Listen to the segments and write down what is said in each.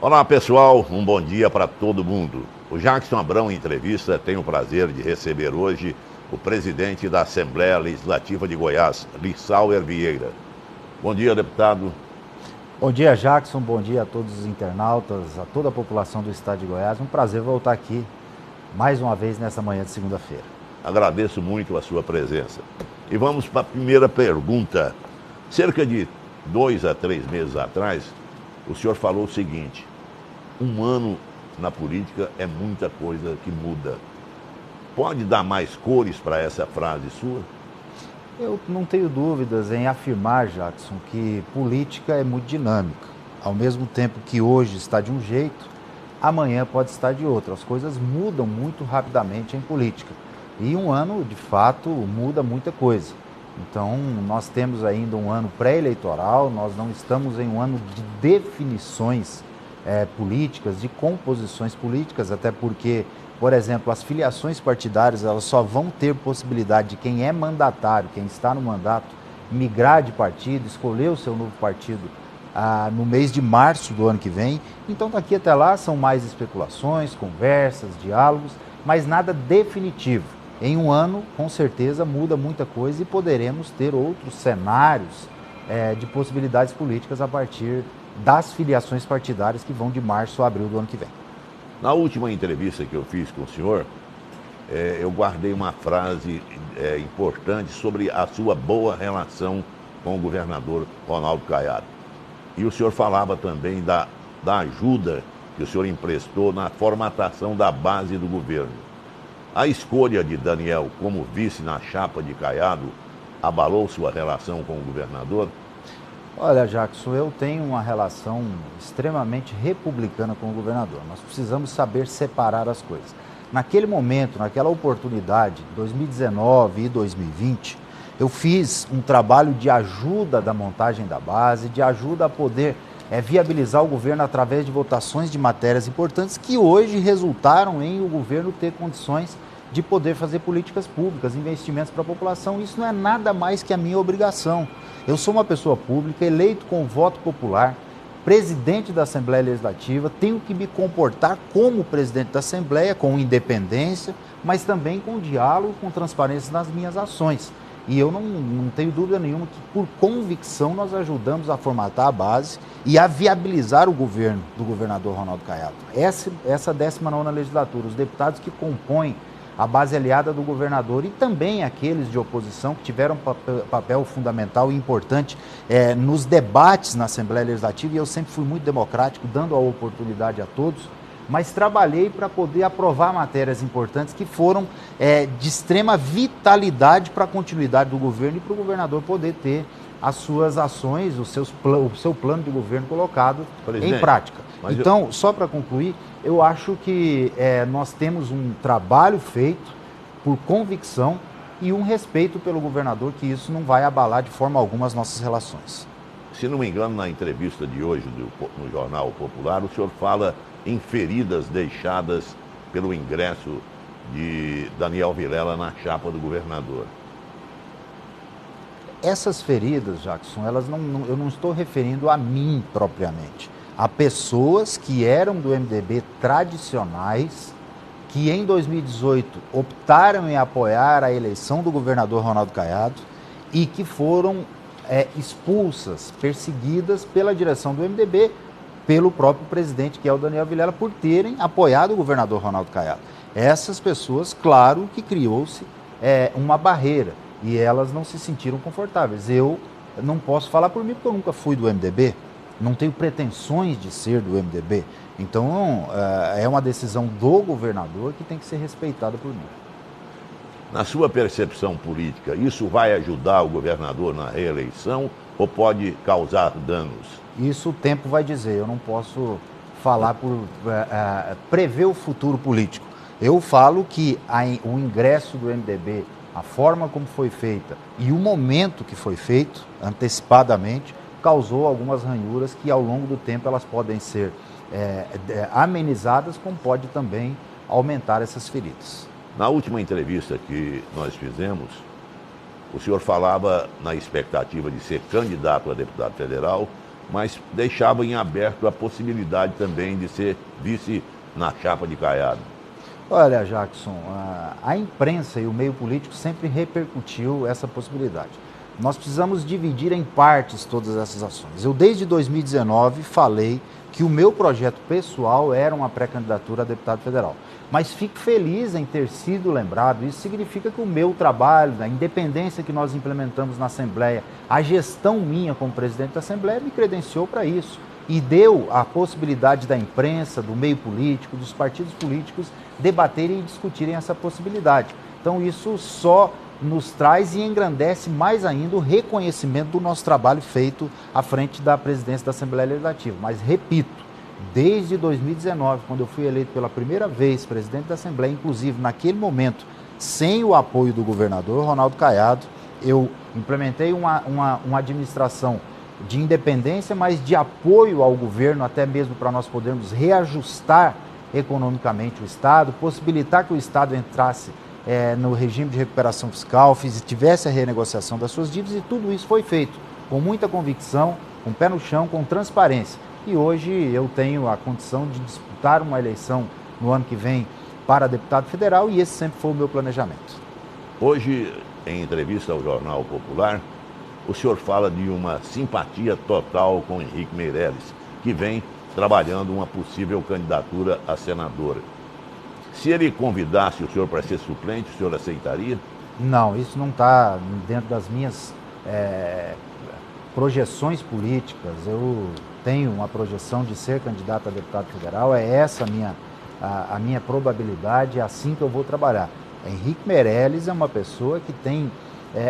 Olá pessoal, um bom dia para todo mundo. O Jackson Abrão, em entrevista, tem o prazer de receber hoje o presidente da Assembleia Legislativa de Goiás, Lissauer Vieira. Bom dia, deputado. Bom dia, Jackson. Bom dia a todos os internautas, a toda a população do estado de Goiás. Um prazer voltar aqui mais uma vez nessa manhã de segunda-feira. Agradeço muito a sua presença. E vamos para a primeira pergunta. Cerca de 2 a 3 meses atrás, o senhor falou o seguinte: um ano na política é muita coisa que muda. Pode dar mais cores para essa frase sua? Eu não tenho dúvidas em afirmar, Jackson, que política é muito dinâmica. Ao mesmo tempo que hoje está de um jeito, amanhã pode estar de outro. As coisas mudam muito rapidamente em política. E um ano, de fato, muda muita coisa. Então, nós temos ainda um ano pré-eleitoral, nós não estamos em um ano de definições políticas, de composições políticas, até porque, por exemplo, as filiações partidárias, elas só vão ter possibilidade de quem é mandatário, quem está no mandato, migrar de partido, escolher o seu novo partido no mês de março do ano que vem. Então, daqui até lá são mais especulações, conversas, diálogos, mas nada definitivo. Em um ano, com certeza, muda muita coisa e poderemos ter outros cenários de possibilidades políticas a partir das filiações partidárias que vão de março a abril do ano que vem. Na última entrevista que eu fiz com o senhor, eu guardei uma frase importante sobre a sua boa relação com o governador Ronaldo Caiado. E o senhor falava também da ajuda que o senhor emprestou na formatação da base do governo. A escolha de Daniel como vice na chapa de Caiado abalou sua relação com o governador? Olha, Jackson, eu tenho uma relação extremamente republicana com o governador. Nós precisamos saber separar as coisas. Naquele momento, naquela oportunidade, 2019 e 2020, eu fiz um trabalho de ajuda da montagem da base, de ajuda a poder viabilizar o governo através de votações de matérias importantes que hoje resultaram em o governo ter condições de poder fazer políticas públicas, investimentos para a população. Isso não é nada mais que a minha obrigação. Eu sou uma pessoa pública, eleito com voto popular, presidente da Assembleia Legislativa, tenho que me comportar como presidente da Assembleia, com independência, mas também com diálogo, com transparência nas minhas ações. E eu não tenho dúvida nenhuma que, por convicção, nós ajudamos a formatar a base e a viabilizar o governo do governador Ronaldo Caiado. Essa 19ª legislatura, os deputados que compõem a base aliada do governador e também aqueles de oposição que tiveram papel fundamental e importante nos debates na Assembleia Legislativa, e eu sempre fui muito democrático, dando a oportunidade a todos, mas trabalhei para poder aprovar matérias importantes que foram de extrema vitalidade para a continuidade do governo e para o governador poder ter as suas ações, o seu plano de governo colocado em prática. Então, só para concluir, eu acho que nós temos um trabalho feito por convicção e um respeito pelo governador, que isso não vai abalar de forma alguma as nossas relações. Se não me engano, na entrevista de hoje no Jornal Popular, o senhor fala em feridas deixadas pelo ingresso de Daniel Vilela na chapa do governador. Essas feridas, Jackson, eu não estou referindo a mim propriamente. A pessoas que eram do MDB tradicionais, que em 2018 optaram em apoiar a eleição do governador Ronaldo Caiado e que foram expulsas, perseguidas pela direção do MDB, pelo próprio presidente, que é o Daniel Vilela, por terem apoiado o governador Ronaldo Caiado. Essas pessoas, claro que criou-se uma barreira e elas não se sentiram confortáveis. Eu não posso falar por mim porque eu nunca fui do MDB, não tenho pretensões de ser do MDB. Então, é uma decisão do governador que tem que ser respeitada por mim. Na sua percepção política, isso vai ajudar o governador na reeleição ou pode causar danos? Isso o tempo vai dizer. Eu não posso falar prever o futuro político. Eu falo que o ingresso do MDB, a forma como foi feita e o momento que foi feito, antecipadamente, causou algumas ranhuras que ao longo do tempo elas podem ser amenizadas, como pode também aumentar essas feridas. Na última entrevista que nós fizemos, o senhor falava na expectativa de ser candidato a deputado federal mas deixava em aberto a possibilidade também de ser vice na chapa de Caiado. Olha, Jackson, a imprensa e o meio político sempre repercutiu essa possibilidade. Nós precisamos dividir em partes todas essas ações. Eu, desde 2019, falei que o meu projeto pessoal era uma pré-candidatura a deputado federal. Mas fico feliz em ter sido lembrado. Isso significa que o meu trabalho, a independência que nós implementamos na Assembleia, a gestão minha como presidente da Assembleia me credenciou para isso. E deu a possibilidade da imprensa, do meio político, dos partidos políticos debaterem e discutirem essa possibilidade. Então isso só nos traz e engrandece mais ainda o reconhecimento do nosso trabalho feito à frente da presidência da Assembleia Legislativa. Mas repito, desde 2019, quando eu fui eleito pela primeira vez presidente da Assembleia, inclusive naquele momento, sem o apoio do governador Ronaldo Caiado, eu implementei uma administração de independência, mas de apoio ao governo, até mesmo para nós podermos reajustar economicamente o Estado, possibilitar que o Estado entrasse no regime de recuperação fiscal, tivesse a renegociação das suas dívidas, e tudo isso foi feito com muita convicção, com o pé no chão, com transparência. E hoje eu tenho a condição de disputar uma eleição no ano que vem para deputado federal, e esse sempre foi o meu planejamento. Hoje, em entrevista ao Jornal Popular, o senhor fala de uma simpatia total com Henrique Meirelles, que vem trabalhando uma possível candidatura a senador. Se ele convidasse o senhor para ser suplente, o senhor aceitaria? Não, isso não está dentro das minhas projeções políticas. Eu tenho uma projeção de ser candidato a deputado federal, é essa a minha probabilidade, é assim que eu vou trabalhar. Henrique Meirelles é uma pessoa que tem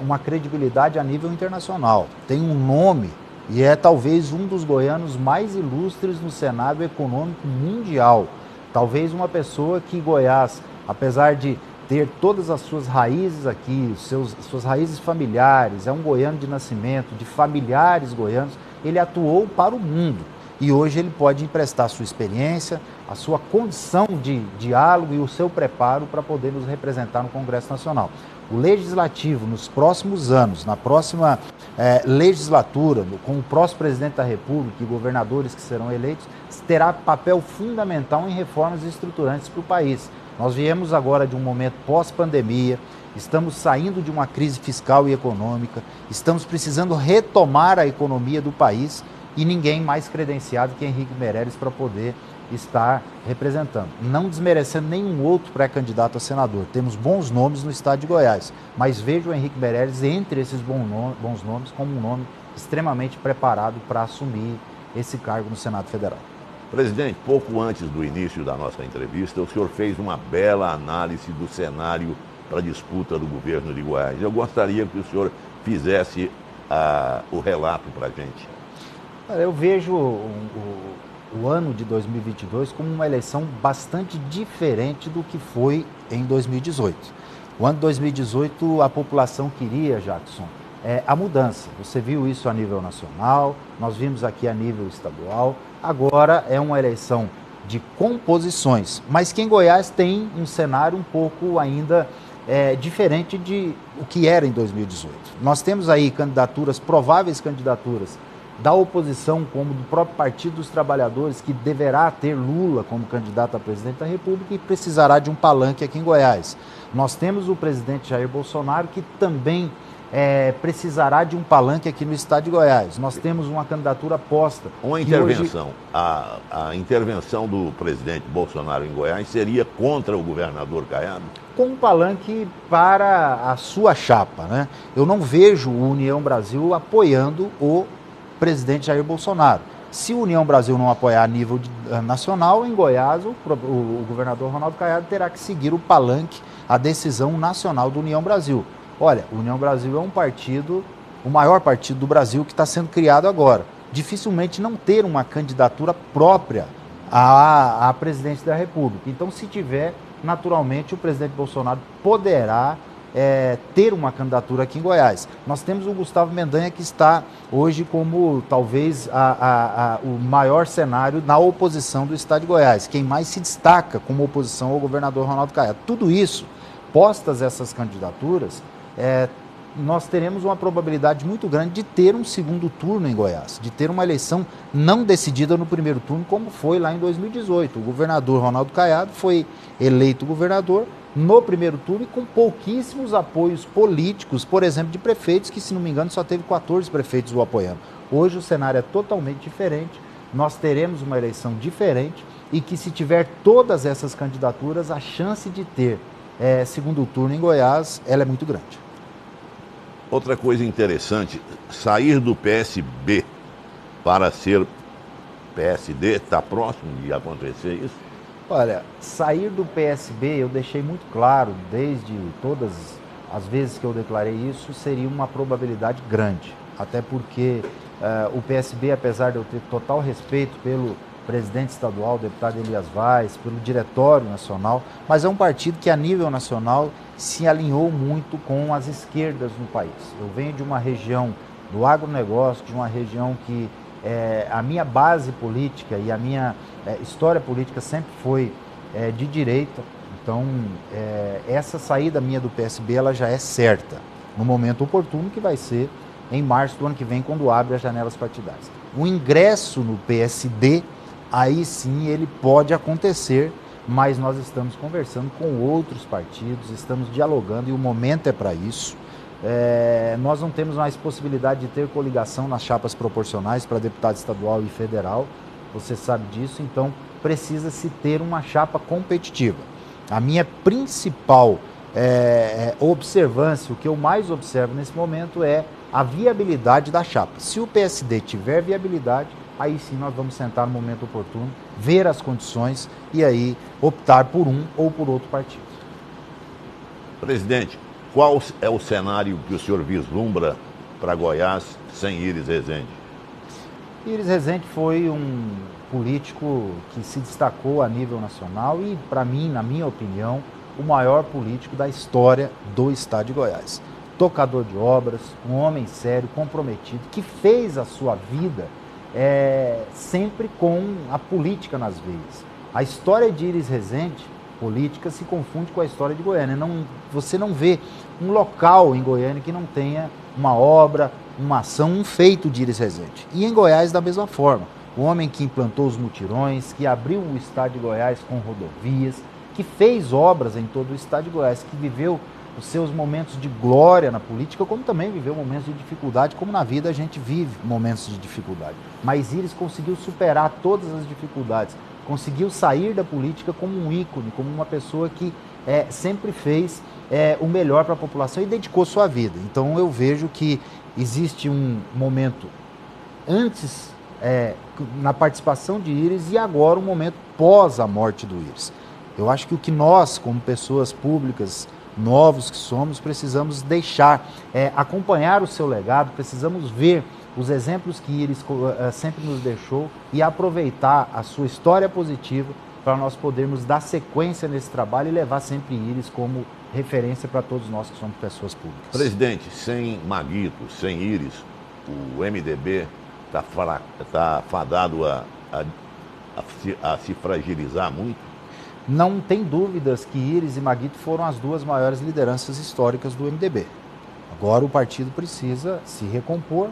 uma credibilidade a nível internacional, tem um nome e é talvez um dos goianos mais ilustres no cenário econômico mundial. Talvez uma pessoa que Goiás, apesar de ter todas as suas raízes aqui, suas raízes familiares, é um goiano de nascimento, de familiares goianos, ele atuou para o mundo. E hoje ele pode emprestar sua experiência, a sua condição de diálogo e o seu preparo para poder nos representar no Congresso Nacional. O Legislativo, nos próximos anos, na próxima legislatura, com o próximo presidente da República e governadores que serão eleitos, terá papel fundamental em reformas estruturantes para o país. Nós viemos agora de um momento pós-pandemia, estamos saindo de uma crise fiscal e econômica, estamos precisando retomar a economia do país e ninguém mais credenciado que Henrique Meirelles para poder estar representando. Não desmerecendo nenhum outro pré-candidato a senador. Temos bons nomes no estado de Goiás, mas vejo o Henrique Meirelles entre esses bons nomes como um nome extremamente preparado para assumir esse cargo no Senado Federal. Presidente, pouco antes do início da nossa entrevista, o senhor fez uma bela análise do cenário para a disputa do governo de Goiás. Eu gostaria que o senhor fizesse o relato para a gente. Eu vejo o ano de 2022 como uma eleição bastante diferente do que foi em 2018. O ano de 2018, a população queria, Jackson, a mudança. Você viu isso a nível nacional, nós vimos aqui a nível estadual. Agora é uma eleição de composições, mas que em Goiás tem um cenário um pouco ainda diferente de o que era em 2018. Nós temos aí candidaturas, prováveis candidaturas da oposição, como do próprio Partido dos Trabalhadores, que deverá ter Lula como candidato a presidente da República e precisará de um palanque aqui em Goiás. Nós temos o presidente Jair Bolsonaro, que também precisará de um palanque aqui no estado de Goiás. Nós temos uma candidatura posta. Uma intervenção. A intervenção do presidente Bolsonaro em Goiás seria contra o governador Caiado? Com um palanque para a sua chapa, né? Eu não vejo o União Brasil apoiando o presidente Jair Bolsonaro. Se o União Brasil não apoiar a nível nacional, em Goiás, o governador Ronaldo Caiado terá que seguir o palanque, a decisão nacional do União Brasil. Olha, o União Brasil é um partido, o maior partido do Brasil que está sendo criado agora. Dificilmente não ter uma candidatura própria à presidência da República. Então, se tiver, naturalmente, o presidente Bolsonaro poderá ter uma candidatura aqui em Goiás. Nós temos o Gustavo Mendanha, que está hoje como talvez o maior cenário na oposição do estado de Goiás, quem mais se destaca como oposição ao governador Ronaldo Caiado. Tudo isso, postas essas candidaturas, nós teremos uma probabilidade muito grande de ter um segundo turno em Goiás, de ter uma eleição não decidida no primeiro turno, como foi lá em 2018. O governador Ronaldo Caiado foi eleito governador no primeiro turno e com pouquíssimos apoios políticos, por exemplo, de prefeitos, que, se não me engano, só teve 14 prefeitos o apoiando. Hoje o cenário é totalmente diferente, nós teremos uma eleição diferente e que, se tiver todas essas candidaturas, a chance de ter segundo turno em Goiás, ela é muito grande. Outra coisa interessante, sair do PSB para ser PSD, está próximo de acontecer isso? Olha, sair do PSB, eu deixei muito claro, desde todas as vezes que eu declarei isso, seria uma probabilidade grande. Até porque o PSB, apesar de eu ter total respeito pelo presidente estadual, deputado Elias Vaz, pelo diretório nacional, mas é um partido que, a nível nacional, se alinhou muito com as esquerdas no país. Eu venho de uma região do agronegócio, de uma região que a minha base política e a minha história política sempre foi de direita. Então, essa saída minha do PSB, ela já é certa, no momento oportuno, que vai ser em março do ano que vem, quando abre as janelas partidárias. O ingresso no PSD, aí sim ele pode acontecer, mas nós estamos conversando com outros partidos, estamos dialogando e o momento é para isso. Nós não temos mais possibilidade de ter coligação nas chapas proporcionais para deputado estadual e federal, você sabe disso, então precisa-se ter uma chapa competitiva. A minha principal observância, o que eu mais observo nesse momento é a viabilidade da chapa. Se o PSD tiver viabilidade, aí sim nós vamos sentar no momento oportuno, ver as condições e aí optar por um ou por outro partido. Presidente, qual é o cenário que o senhor vislumbra para Goiás sem Iris Rezende? Iris Rezende foi um político que se destacou a nível nacional e, para mim, na minha opinião, o maior político da história do estado de Goiás. Tocador de obras, um homem sério, comprometido, que fez a sua vida sempre com a política nas veias. A história de Iris Rezende, política, se confunde com a história de Goiânia. Você não vê um local em Goiânia que não tenha uma obra, uma ação, um feito de Iris Rezende. E em Goiás, da mesma forma. O homem que implantou os mutirões, que abriu o estado de Goiás com rodovias, que fez obras em todo o estado de Goiás, que viveu os seus momentos de glória na política, como também viveu momentos de dificuldade, como na vida a gente vive momentos de dificuldade. Mas Iris conseguiu superar todas as dificuldades, conseguiu sair da política como um ícone, como uma pessoa que sempre fez o melhor para a população e dedicou sua vida. Então eu vejo que existe um momento antes na participação de Iris e agora um momento pós a morte do Iris. Eu acho que o que nós, como pessoas públicas, novos que somos, precisamos deixar, acompanhar o seu legado, precisamos ver os exemplos que Iris sempre nos deixou e aproveitar a sua história positiva para nós podermos dar sequência nesse trabalho e levar sempre Iris como referência para todos nós que somos pessoas públicas. Presidente, sem Maguito, sem Iris, o MDB está fadado a se fragilizar muito? Não tem dúvidas que Iris e Maguito foram as duas maiores lideranças históricas do MDB. Agora o partido precisa se recompor,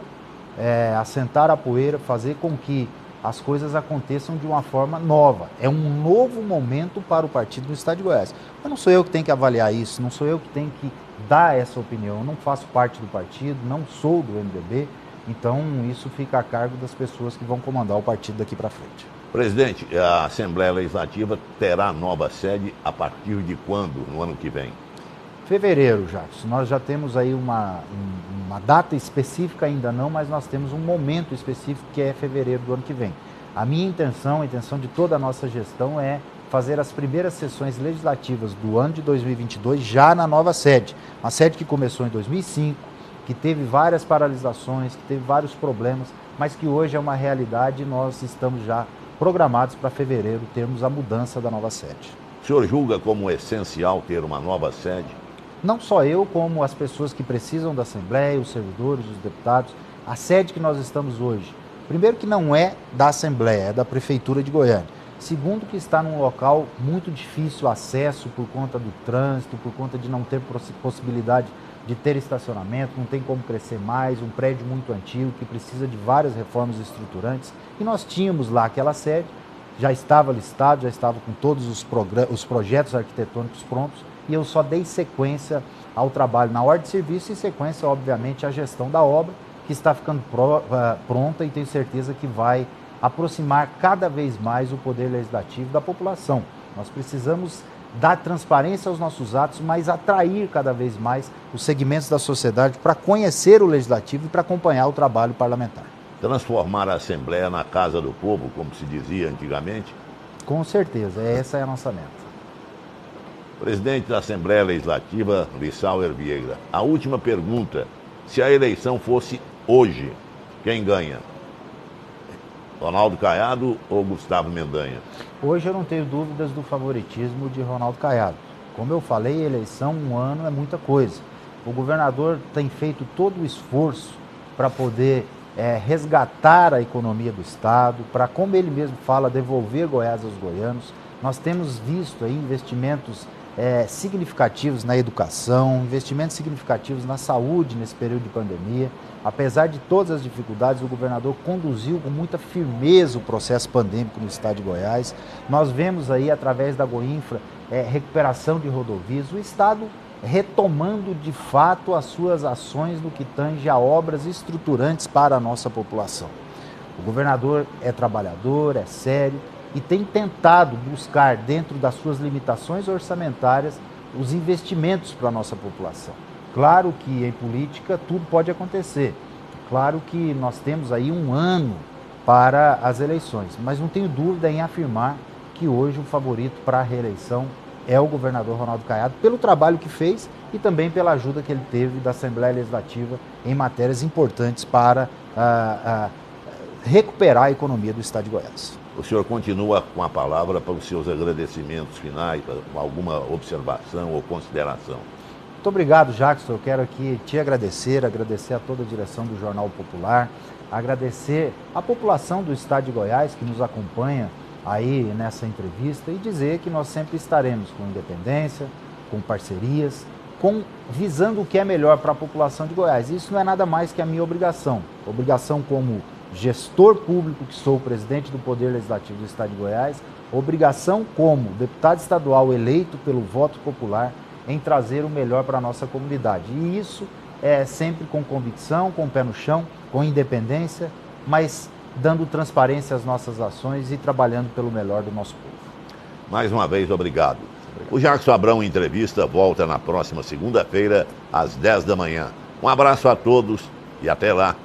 assentar a poeira, fazer com que as coisas aconteçam de uma forma nova. É um novo momento para o partido no estado de Goiás. Mas não sou eu que tenho que avaliar isso, não sou eu que tenho que dar essa opinião. Eu não faço parte do partido, não sou do MDB, então isso fica a cargo das pessoas que vão comandar o partido daqui para frente. Presidente, a Assembleia Legislativa terá nova sede a partir de quando, no ano que vem? Fevereiro, Jacques. Nós já temos aí uma data específica, ainda não, mas nós temos um momento específico que é fevereiro do ano que vem. A minha intenção, a intenção de toda a nossa gestão é fazer as primeiras sessões legislativas do ano de 2022 já na nova sede. Uma sede que começou em 2005, que teve várias paralisações, que teve vários problemas, mas que hoje é uma realidade e nós estamos já programados para fevereiro termos a mudança da nova sede. O senhor julga como essencial ter uma nova sede? Não só eu, como as pessoas que precisam da Assembleia, os servidores, os deputados. A sede que nós estamos hoje, primeiro que não é da Assembleia, é da Prefeitura de Goiânia. Segundo que está num local muito difícil acesso por conta do trânsito, por conta de não ter possibilidade de ter estacionamento, não tem como crescer mais, um prédio muito antigo que precisa de várias reformas estruturantes. E nós tínhamos lá aquela sede, já estava listado, já estava com todos os projetos arquitetônicos prontos, e eu só dei sequência ao trabalho na ordem de serviço e sequência, obviamente, à gestão da obra, que está ficando pronta e tenho certeza que vai aproximar cada vez mais o poder legislativo da população. Nós precisamos dar transparência aos nossos atos, mas atrair cada vez mais os segmentos da sociedade para conhecer o legislativo e para acompanhar o trabalho parlamentar. Transformar a Assembleia na casa do povo, como se dizia antigamente? Com certeza, essa é a nossa meta. Presidente da Assembleia Legislativa, Lissauer Vieira, a última pergunta: se a eleição fosse hoje, quem ganha? Ronaldo Caiado ou Gustavo Mendanha? Hoje eu não tenho dúvidas do favoritismo de Ronaldo Caiado. Como eu falei, eleição um ano é muita coisa. O governador tem feito todo o esforço para poder resgatar a economia do Estado, para, como ele mesmo fala, devolver Goiás aos goianos. Nós temos visto aí investimentos significativos na educação, investimentos significativos na saúde nesse período de pandemia. Apesar de todas as dificuldades, o governador conduziu com muita firmeza o processo pandêmico no estado de Goiás. Nós vemos aí, através da Goinfra, recuperação de rodovias, o estado retomando de fato as suas ações no que tange a obras estruturantes para a nossa população. O governador é trabalhador, é sério e tem tentado buscar, dentro das suas limitações orçamentárias, os investimentos para a nossa população. Claro que em política tudo pode acontecer. Claro que nós temos aí um ano para as eleições, mas não tenho dúvida em afirmar que hoje o favorito para a reeleição é o governador Ronaldo Caiado, pelo trabalho que fez e também pela ajuda que ele teve da Assembleia Legislativa em matérias importantes para recuperar a economia do estado de Goiás. O senhor continua com a palavra para os seus agradecimentos finais, alguma observação ou consideração? Muito obrigado, Jackson. Eu quero aqui te agradecer a toda a direção do Jornal Popular, agradecer a população do estado de Goiás que nos acompanha aí nessa entrevista e dizer que nós sempre estaremos com independência, com parcerias, visando o que é melhor para a população de Goiás. Isso não é nada mais que a minha obrigação como gestor público, que sou o presidente do Poder Legislativo do estado de Goiás, obrigação como deputado estadual eleito pelo voto popular em trazer o melhor para a nossa comunidade. E isso é sempre com convicção, com o pé no chão, com independência, mas dando transparência às nossas ações e trabalhando pelo melhor do nosso povo. Mais uma vez, obrigado. O Jackson Abrão Entrevista volta na próxima segunda-feira, às 10 da manhã. Um abraço a todos e até lá.